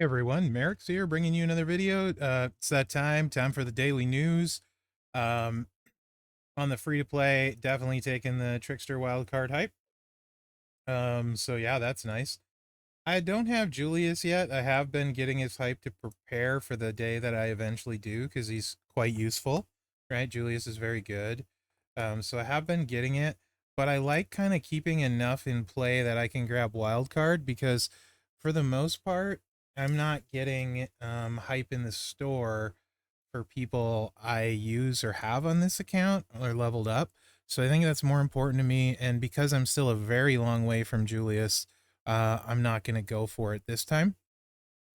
Hey everyone, Mherex here, bringing you another video. It's that time for the daily news. Um, on the free to play, definitely taking the Trickster wildcard hype. So yeah, that's nice. I don't have Julius yet. I have been getting his hype to prepare for the day that I eventually do, because he's quite useful, right? Julius is very good. So I have been getting it, but I like kind of keeping enough in play that I can grab wildcard, because for the most part, I'm not getting hype in the store for people I use or have on this account or leveled up. So I think that's more important to me. And because I'm still a very long way from Julius, I'm not going to go for it this time.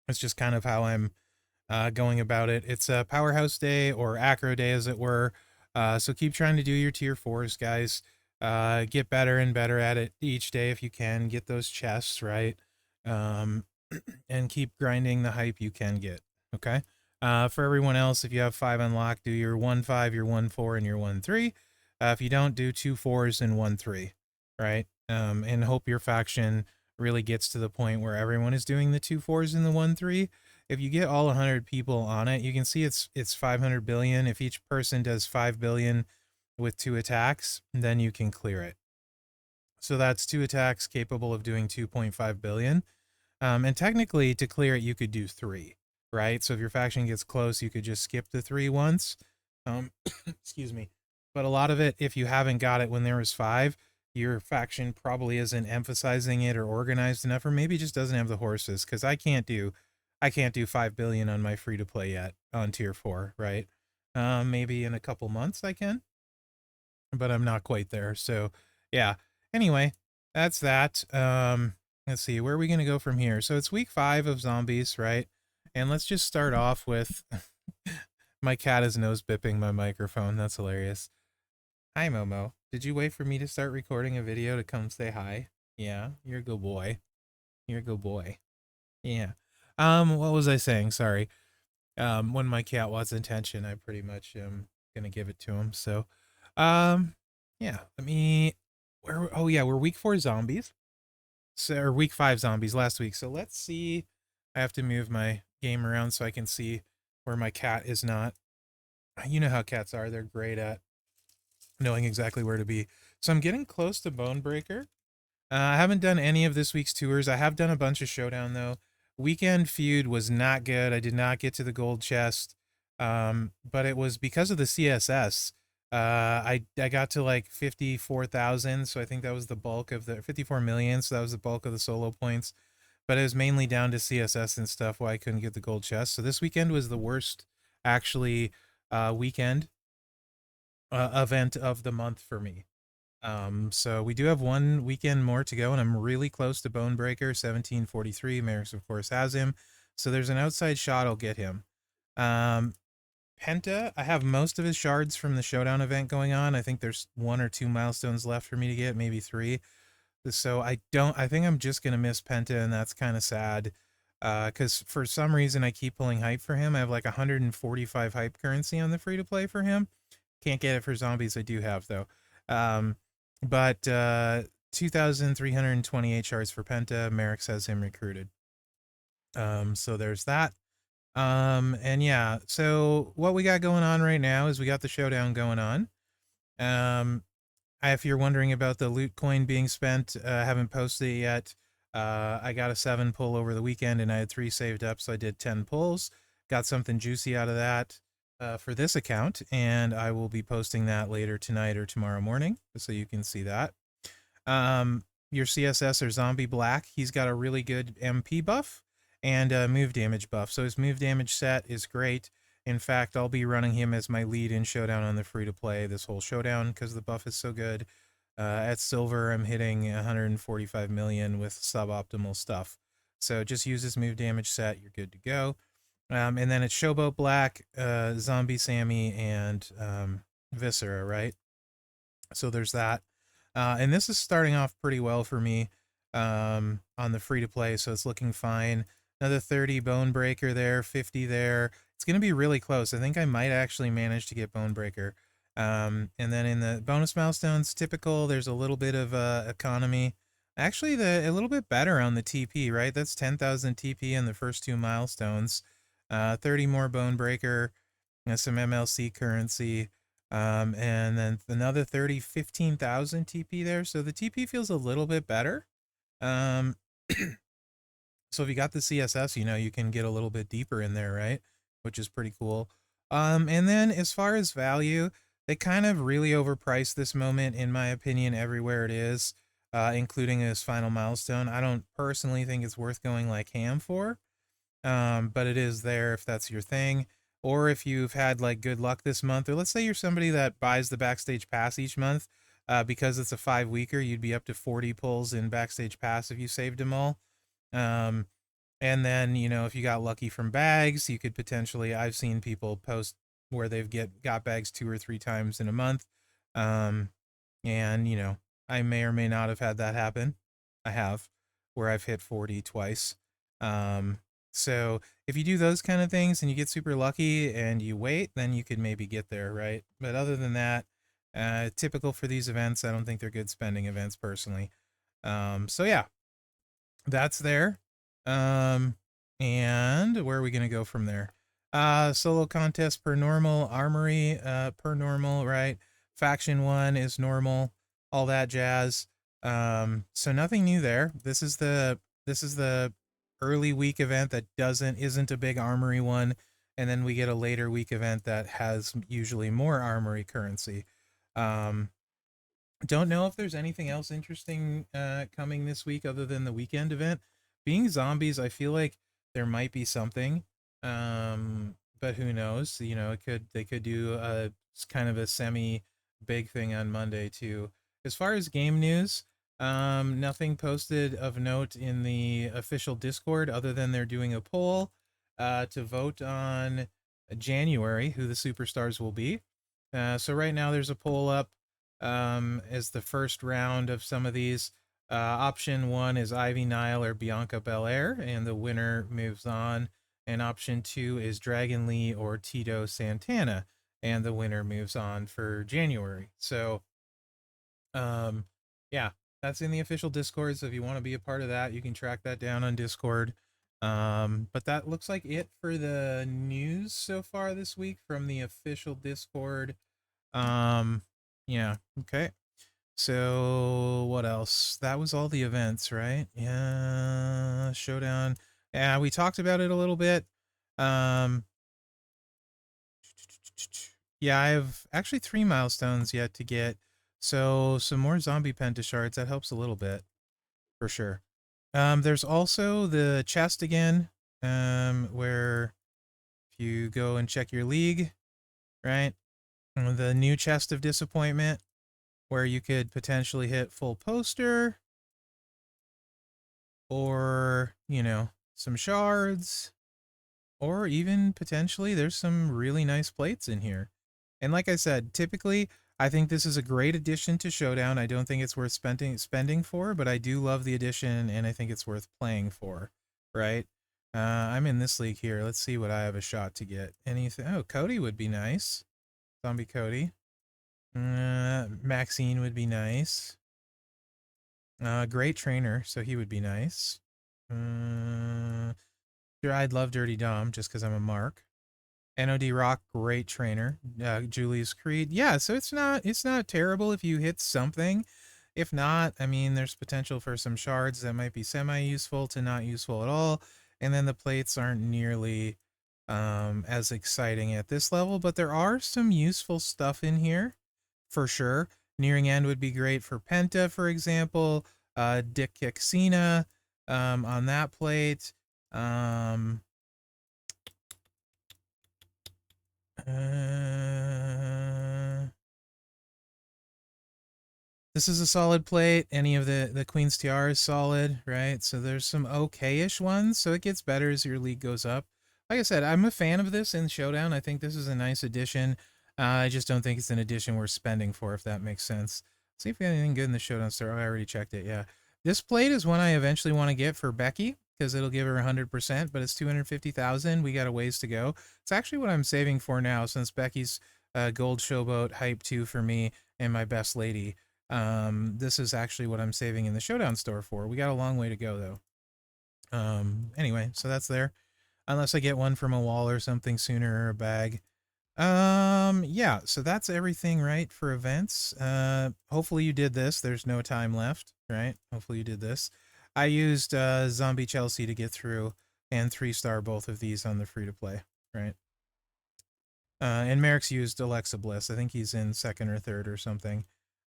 It's just kind of how I'm going about it. It's a powerhouse day or acro day, as it were. So keep trying to do your tier fours, guys. Get better and better at it each day if you can. Get those chests right, and keep grinding the hype you can get. Okay. For everyone else, if you have 5 unlocked, do your 1-5, your 1-4, and your 1-3. If you don't, do 2-4s and 1-3, right? And hope your faction really gets to the point where everyone is doing the 2-4s and the 1-3. If you get all 100 people on it, you can see it's 500 billion. If each person does 5 billion with 2 attacks, then you can clear it. So that's 2 attacks capable of doing 2.5 billion. And technically, to clear it, you could do 3, right? So if your faction gets close, you could just skip the 3 once. Excuse me. But a lot of it, if you haven't got it when there was 5, your faction probably isn't emphasizing it or organized enough, or maybe just doesn't have the horses. Because I can't do 5 billion on my free to play yet on tier 4, right? Maybe in a couple months I can, but I'm not quite there. So yeah. Anyway, that's that. Let's see, where are we going to go from here? So it's week 5 of zombies, right? And let's just start off with my cat is nose bipping my microphone. That's hilarious. Hi, Momo. Did you wait for me to start recording a video to come say hi? Yeah, you're a good boy. You're a good boy. Yeah. What was I saying? Sorry. When my cat wants attention, I pretty much am gonna give it to him. So, um, yeah. Let me. Where? Oh yeah, we're week 4 zombies. So, or week 5 zombies last week. So let's see. I have to move my game around so I can see where my cat is not. You know how cats are; they're great at knowing exactly where to be. So I'm getting close to Bonebreaker. I haven't done any of this week's tours. I have done a bunch of Showdown though. Weekend Feud was not good. I did not get to the gold chest, but it was because of the CSS. I got to like 54,000, so I think that was the bulk of the 54 million. So that was the bulk of the solo points. But it was mainly down to CSS and stuff why I couldn't get the gold chest. So this weekend was the worst, actually, weekend event of the month for me. So we do have 1 weekend more to go, and I'm really close to Bonebreaker, 1743. Mherex, of course, has him. So there's an outside shot I'll get him. Um, Penta, I have most of his shards from the Showdown event going on. I think there's 1 or 2 milestones left for me to get, maybe 3. So I think I'm just going to miss Penta, and that's kind of sad. Because for some reason I keep pulling hype for him. I have like 145 hype currency on the free to play for him. Can't get it for zombies. I do have though. Um, but 2,328 shards for Penta. Mherex has him recruited. So there's that. And yeah, so what we got going on right now is we got the Showdown going on. If you're wondering about the loot coin being spent, I haven't posted it yet. I got a 7 pull over the weekend and I had 3 saved up, so I did 10 pulls. Got something juicy out of that for this account, and I will be posting that later tonight or tomorrow morning, so you can see that. Your CSS or Zombie Black, he's got a really good MP buff and a move damage buff. So his move damage set is great. In fact, I'll be running him as my lead in Showdown on the free-to-play this whole Showdown because the buff is so good. At Silver, I'm hitting 145 million with suboptimal stuff. So just use his move damage set, you're good to go. And then it's Showboat Black, Zombie Sammy, and Viscera, right? So there's that. And this is starting off pretty well for me on the free-to-play, so it's looking fine. Another 30 Bonebreaker there, 50 there. It's going to be really close. I think I might actually manage to get Bonebreaker. And then in the bonus milestones, typical, there's a little bit of economy, Actually, a little bit better on the TP, right? That's 10,000 TP in the first two milestones. 30 more Bone Breaker, some MLC currency, and then another 30, 15,000 TP there. So the TP feels a little bit better. Um, so if you got the CSS, you can get a little bit deeper in there, right? Which is pretty cool. And then as far as value, they kind of really overpriced this moment, in my opinion, everywhere it is, including this final milestone. I don't personally think it's worth going like ham for, but it is there if that's your thing. Or if you've had like good luck this month, or let's say you're somebody that buys the Backstage Pass each month, because it's a 5-weeker, you'd be up to 40 pulls in Backstage Pass if you saved them all. Um, and then, if you got lucky from bags, you could potentially, I've seen people post where they've got bags 2 or 3 times in a month. Um, and, I may or may not have had that happen. I have, where I've hit 40 twice. Um, so if you do those kind of things and you get super lucky and you wait, then you could maybe get there, right? But other than that, typical for these events, I don't think they're good spending events personally. So yeah, that's there. Um, and where are we gonna go from there? Solo contest per normal, armory per normal, right? Faction 1 is normal, all that jazz. So nothing new there. This is the early week event that isn't a big armory one, and then we get a later week event that has usually more armory currency. Um, don't know if there's anything else interesting coming this week other than the weekend event. Being zombies, I feel like there might be something, but who knows? They could do a kind of a semi big thing on Monday too. As far as game news, nothing posted of note in the official Discord other than they're doing a poll to vote on January who the superstars will be. So right now there's a poll up as the first round of some of these. Option 1 is Ivy Nile or Bianca Belair, and the winner moves on. And option 2 is Dragon Lee or Tito Santana, and the winner moves on for January. So, um, yeah, that's in the official Discord. So if you want to be a part of that, you can track that down on Discord. But that looks like it for the news so far this week from the official Discord. Um, yeah, okay. So what else? That was all the events, right? Yeah, Showdown. Yeah, we talked about it a little bit. Um, yeah, I have actually 3 milestones yet to get. So some more zombie penta shards. That helps a little bit for sure. There's also the chest again, where if you go and check your league, right? The new chest of disappointment, where you could potentially hit full poster or, some shards, or even potentially there's some really nice plates in here. And like I said, typically I think this is a great addition to Showdown. I don't think it's worth spending for, but I do love the addition and I think it's worth playing for, right? I'm in this league here. Let's see what I have a shot to get. Anything? Oh, Cody would be nice. Zombie Cody. Maxine would be nice. Great trainer, so he would be nice. Sure, I'd love Dirty Dom just because I'm a mark. NOD Rock, great trainer. Julius Creed, yeah. So it's not terrible if you hit something. If not, I mean, there's potential for some shards that might be semi-useful to not useful at all, and then the plates aren't nearly as exciting at this level. But there are some useful stuff in here for sure. Nearing End would be great for Penta, for example. Dick Kick Cena on that plate. Um, uh, this is a solid plate. Any of the Queen's Tiara is solid, right? So there's some okay-ish ones. So it gets better as your league goes up. Like I said, I'm a fan of this in Showdown. I think this is a nice addition. I just don't think it's an addition worth spending for, if that makes sense. See if we got anything good in the Showdown store. Oh, I already checked it. Yeah. This plate is one I eventually want to get for Becky because it'll give her 100%, but it's 250,000. We got a ways to go. It's actually what I'm saving for now since Becky's Gold Showboat Hype 2 for me and my best lady. This is actually what I'm saving in the Showdown store for. We got a long way to go though. Anyway, so that's there. Unless I get one from a wall or something sooner, or a bag. Yeah, so that's everything, right, for events. Hopefully you did this. There's no time left, right? Hopefully you did this. I used Zombie Chelsea to get through, and 3-star both of these on the free-to-play, right? And Mherex used Alexa Bliss. I think he's in second or third or something.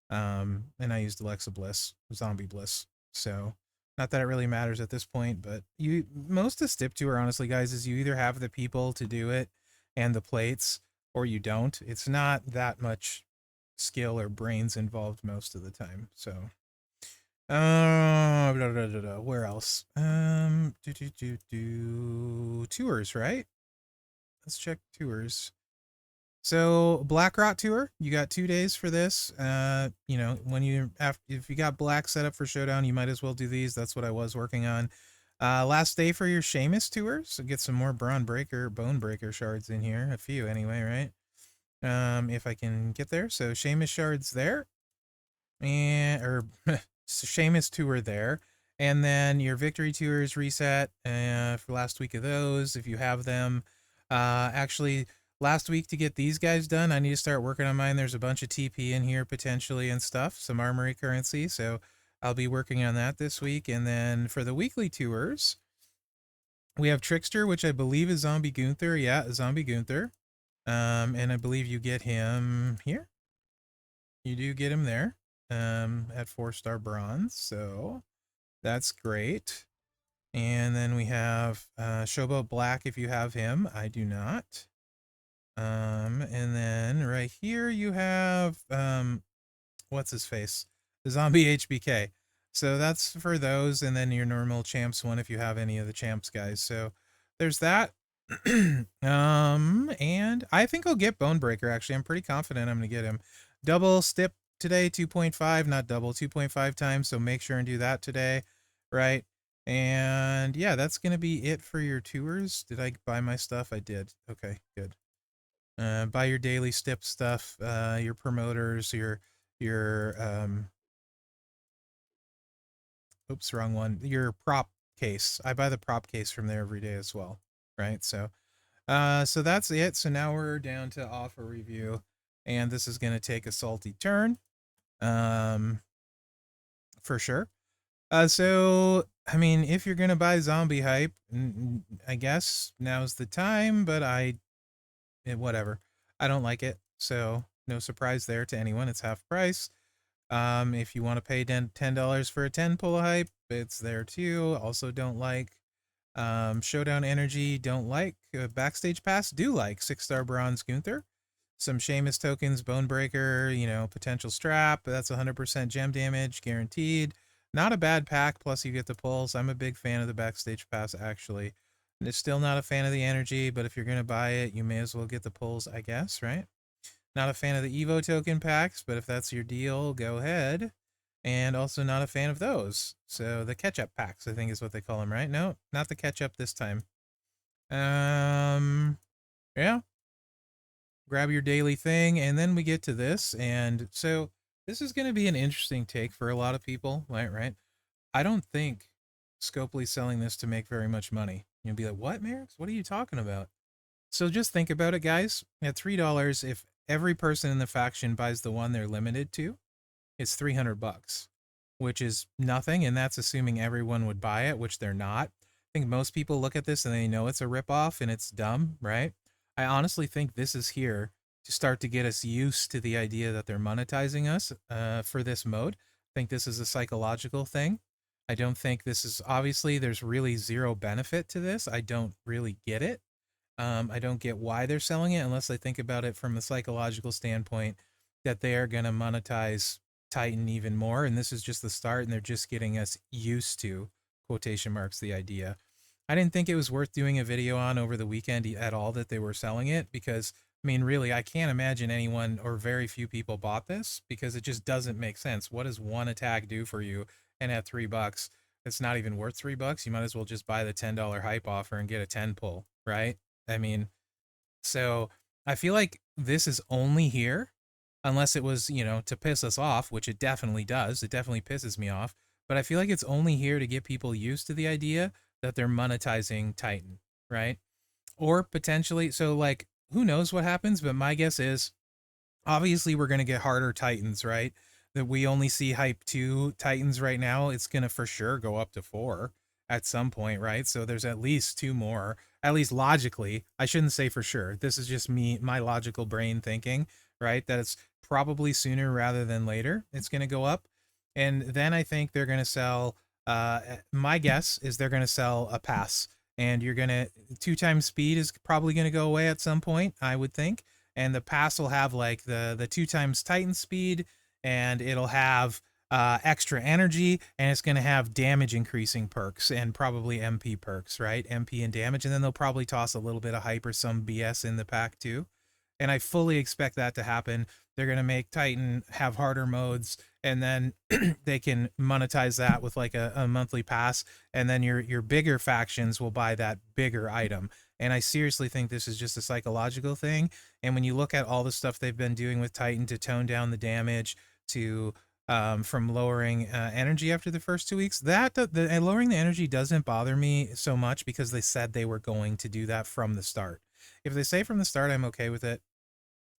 And I used Alexa Bliss, Zombie Bliss. So, not that it really matters at this point, but most of Stip Tour, honestly, guys, is you either have the people to do it and the plates, or you don't. It's not that much skill or brains involved most of the time. So, where else? Tours, right? Let's check tours. So Black Rot Tour, you got 2 days for this. You know, if you got black set up for Showdown, you might as well do these. That's what I was working on. Last day for your Seamus tour, so get some more bone breaker shards in here. A few anyway, right? If I can get there. So Seamus shards there. Or Seamus tour there. And then your victory tours reset for last week of those, if you have them. Actually, last week to get these guys done, I need to start working on mine. There's a bunch of TP in here potentially and stuff, some armory currency. So I'll be working on that this week. And then for the weekly tours, we have Trickster, which I believe is Zombie Gunther. Yeah, Zombie Gunther. And I believe you get him here. You do get him there at 4-star bronze. So that's great. And then we have Showboat Black if you have him. I do not. And then right here you have what's his face? The Zombie HBK. So that's for those, and then your normal champs one if you have any of the champs guys. So there's that. And I think I'll get Bonebreaker actually. I'm pretty confident I'm gonna get him. Double Stip today, 2.5, not double, 2.5 times. So make sure and do that today, right? And yeah, that's gonna be it for your tours. Did I buy my stuff? I did. Okay, good. Buy your daily Stip stuff, your promoters, your oops, wrong one. Your prop case. I buy the prop case from there every day as well, right? So that's it. So now we're down to offer review, and this is gonna take a salty turn, um, for sure. So I mean, if you're gonna buy zombie hype, I guess now's the time. But whatever. I don't like it. So no surprise there to anyone. It's half price. If you want to pay $10 for a 10 pull of hype, it's there too. Also don't like. Showdown Energy, don't like. Backstage Pass, do like. 6-star bronze Gunther. Some Seamus tokens, Bonebreaker, you know, potential strap. That's 100% gem damage, guaranteed. Not a bad pack, plus you get the pulls. I'm a big fan of the Backstage Pass, actually. And still not a fan of the energy, but if you're going to buy it, you may as well get the pulls, I guess, right? Not a fan of the Evo token packs, but if that's your deal, go ahead. And also not a fan of those. So the ketchup packs, I think is what they call them, right? No, not the ketchup this time. Yeah. Grab your daily thing, and then we get to this. And so this is going to be an interesting take for a lot of people, right? I don't think Scopely's selling this to make very much money. You'll be like, what, Mherex? What are you talking about? So just think about it, guys. At $3, if every person in the faction buys the one they're limited to, it's 300 bucks, which is nothing, and that's assuming everyone would buy it, which they're not. I think most people look at this and they know it's a ripoff and it's dumb, right? I honestly think this is here to start to get us used to the idea that they're monetizing us for this mode. I think this is a psychological thing. I don't think this is, obviously there's really zero benefit to this. I don't really get it. I don't get why they're selling it unless I think about it from a psychological standpoint that they are going to monetize Titan even more. And this is just the start, and they're just getting us used to, quotation marks, the idea. I didn't think it was worth doing a video on over the weekend at all that they were selling it because, I mean, really, I can't imagine anyone or very few people bought this because it just doesn't make sense. What does one attack do for you? And at $3, it's not even worth $3. You might as well just buy the $10 hype offer and get a 10 pull, right? I mean, so I feel like this is only here unless it was, you know, to piss us off, which it definitely does. It definitely pisses me off. But I feel like it's only here to get people used to the idea that they're monetizing Titan, right? Or potentially, so like, who knows what happens, but my guess is obviously we're going to get harder Titans, right? That we only see hype 2 Titans right now. It's going to for sure go up to 4 at some point, right? So there's at least 2 more, at least logically. I shouldn't say for sure. This is just me, my logical brain thinking, right? That it's probably sooner rather than later it's going to go up. And then I think they're going to sell, my guess is they're going to sell a pass. And you're going to, 2 times speed is probably going to go away at some point, I would think. And the pass will have like the 2 times Titan speed, and it'll have extra energy, and it's going to have damage increasing perks and probably MP perks, right? MP and damage, and then they'll probably toss a little bit of hype or some BS in the pack too. And I fully expect that to happen. They're going to make Titan have harder modes, and then they can monetize that with like a monthly pass, and then your bigger factions will buy that bigger item. And I seriously think this is just a psychological thing. And when you look at all the stuff they've been doing with Titan to tone down the damage, to from lowering energy after the first 2 weeks, that the lowering the energy doesn't bother me so much because they said they were going to do that from the start. If they say from the start, I'm okay with it.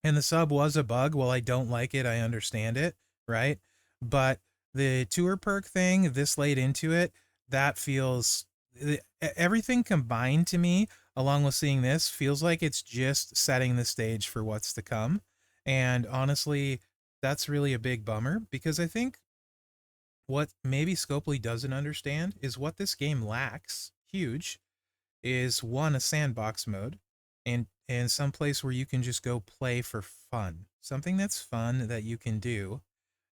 And the sub was a bug. Well, I don't like it. I understand it, right? But the tour perk thing this late into it, that feels, everything combined to me, along with seeing this, feels like it's just setting the stage for what's to come. And honestly, that's really a big bummer because I think what maybe Scopely doesn't understand is what this game lacks, huge, is one, a sandbox mode, and some place where you can just go play for fun, something that's fun that you can do,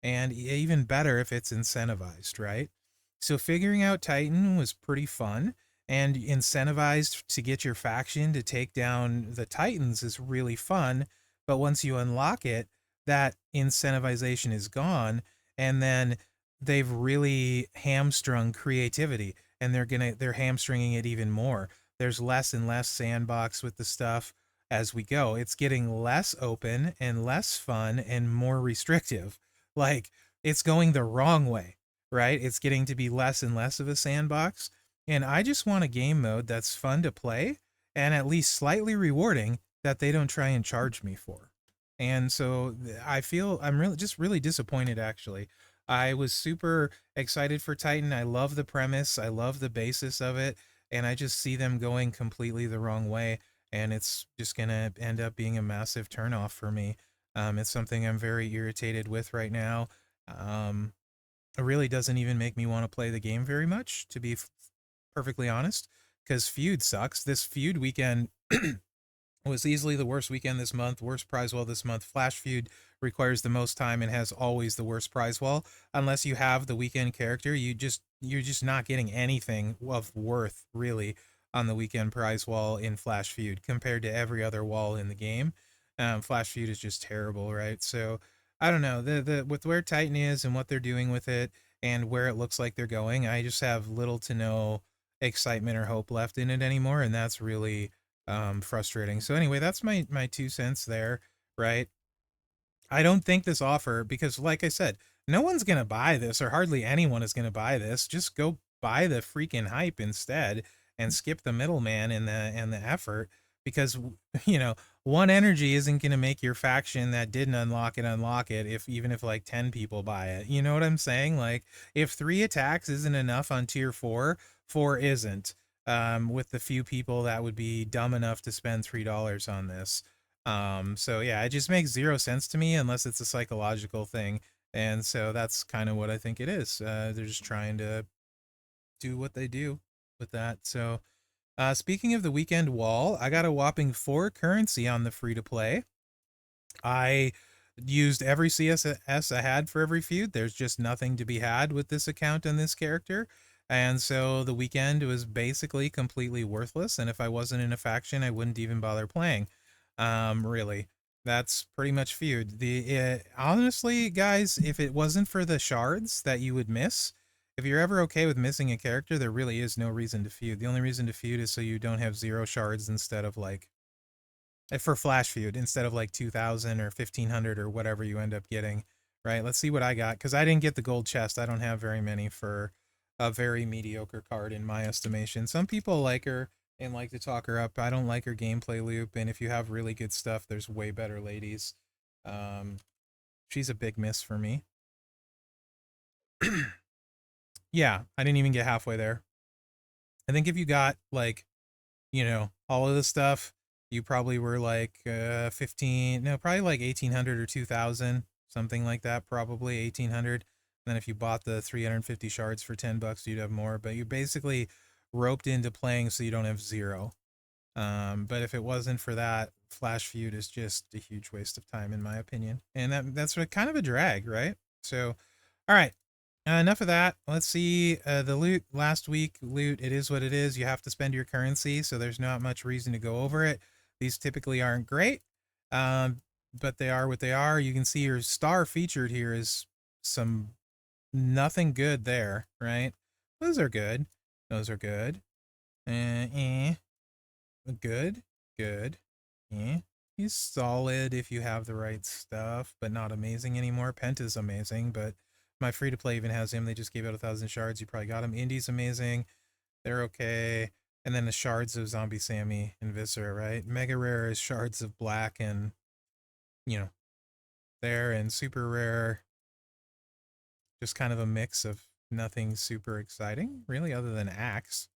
and even better if it's incentivized, right? So figuring out Titan was pretty fun, and incentivized to get your faction to take down the Titans is really fun. But once you unlock it, that incentivization is gone, and then they've really hamstrung creativity, and they're hamstringing it even more. There's less and less sandbox with the stuff as we go. It's getting less open and less fun and more restrictive. Like, it's going the wrong way, right? It's getting to be less and less of a sandbox. And I just want a game mode that's fun to play and at least slightly rewarding that they don't try and charge me for. And so I feel I'm really disappointed actually. I was super excited for Titan. I love the premise. I love the basis of it, and I just see them going completely the wrong way, and it's just going to end up being a massive turnoff for me. It's something I'm very irritated with right now. Um, it really doesn't even make me want to play the game very much, to be perfectly honest, because feud sucks. This feud weekend was easily the worst weekend this month, worst prize wall this month. Flash feud requires the most time and has always the worst prize wall. Unless you have the weekend character, you're just not getting anything of worth really on the weekend prize wall in Flash feud compared to every other wall in the game. Flash feud is just terrible, right? So I don't know, the with where Titan is and what they're doing with it and where it looks like they're going, I just have little to no excitement or hope left in it anymore, and that's really frustrating. So anyway, that's my 2 cents there, right? I don't think this offer, because like I said, no one's going to buy this, or hardly anyone is going to buy this. Just go buy the freaking hype instead and skip the middleman and the effort, because you know, one energy isn't going to make your faction that didn't unlock it if even if like 10 people buy it. You know what I'm saying? Like, if 3 attacks isn't enough on tier 4, 4 isn't. With the few people that would be dumb enough to spend $3 on this. So yeah, it just makes zero sense to me unless it's a psychological thing. And so that's kind of what I think it is. They're just trying to do what they do with that. So, speaking of the weekend wall, I got a whopping 4 currency on the free to play. I used every CSS I had for every feud. There's just nothing to be had with this account and this character. And so the weekend was basically completely worthless. And if I wasn't in a faction, I wouldn't even bother playing. Really. That's pretty much feud. Honestly, guys, if it wasn't for the shards that you would miss, if you're ever okay with missing a character, there really is no reason to feud. The only reason to feud is so you don't have 0 shards instead of like for flash viewed instead of like 2000 or 1500 or whatever you end up getting, right? Let's see what I got, because I didn't get the gold chest. I don't have very many for a very mediocre card in my estimation. Some people like her and like to talk her up. I don't like her gameplay loop, and if you have really good stuff, there's way better ladies. She's a big miss for me. Yeah, I didn't even get halfway there. I think if you got like, all of the stuff, you probably were like 15, no, probably like 1800 or 2000, something like that, probably 1800. Then if you bought the 350 shards for $10, you'd have more, but you're basically roped into playing so you don't have zero. But if it wasn't for that, Flash Feud is just a huge waste of time in my opinion. And that's kind of a drag, right? So, all right. Enough of that. Let's see the loot. Last week loot, it is what it is. You have to spend your currency, so there's not much reason to go over it. These typically aren't great, but they are what they are. You can see your star featured here is some nothing good there, right? Those are good. Those are good. Good. Good. He's solid if you have the right stuff, but not amazing anymore. Penta's amazing, but my free-to-play even has him. They just gave out 1,000 shards. You probably got him. Indy's amazing. They're okay. And then the shards of Zombie Sammy and Viscera, right? Mega rare is shards of black and, there, and super rare, just kind of a mix of nothing super exciting, really, other than Axe.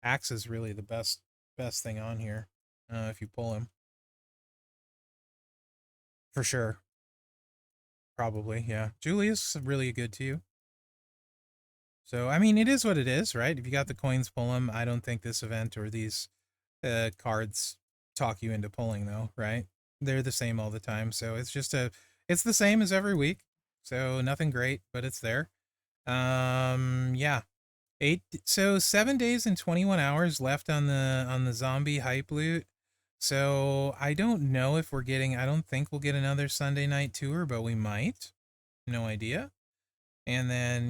Axe is really the best thing on here, if you pull him. For sure. Probably, yeah. Julia's really good too. So, I mean, it is what it is, right? If you got the coins, pull them. I don't think this event or these cards talk you into pulling, though, right? They're the same all the time. So it's just it's the same as every week. So nothing great, but it's there. Yeah. 7 days and 21 hours left on the zombie hype loot. So I don't know if we're getting, I don't think we'll get another Sunday night tour, but we might. No idea. And then,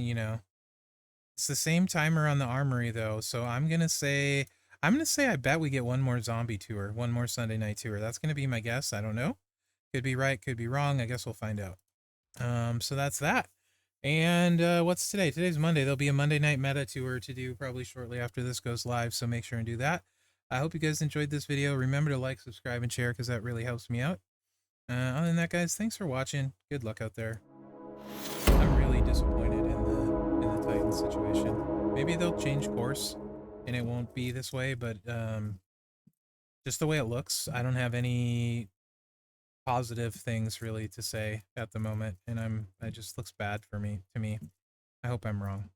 it's the same timer on the armory though. So I'm gonna say I bet we get one more zombie tour, one more Sunday night tour. That's gonna be my guess. I don't know. Could be right, could be wrong. I guess we'll find out. So that's that. And what's today? Today's Monday. There'll be a Monday night meta tour to do probably shortly after this goes live. So make sure and do that. I hope you guys enjoyed this video. Remember to like, subscribe, and share because that really helps me out. Other than that, guys, thanks for watching. Good luck out there. I'm really disappointed in the Titan situation. Maybe they'll change course and it won't be this way, but just the way it looks, I don't have any positive things really to say at the moment, and it just looks bad for me to me. I hope I'm wrong.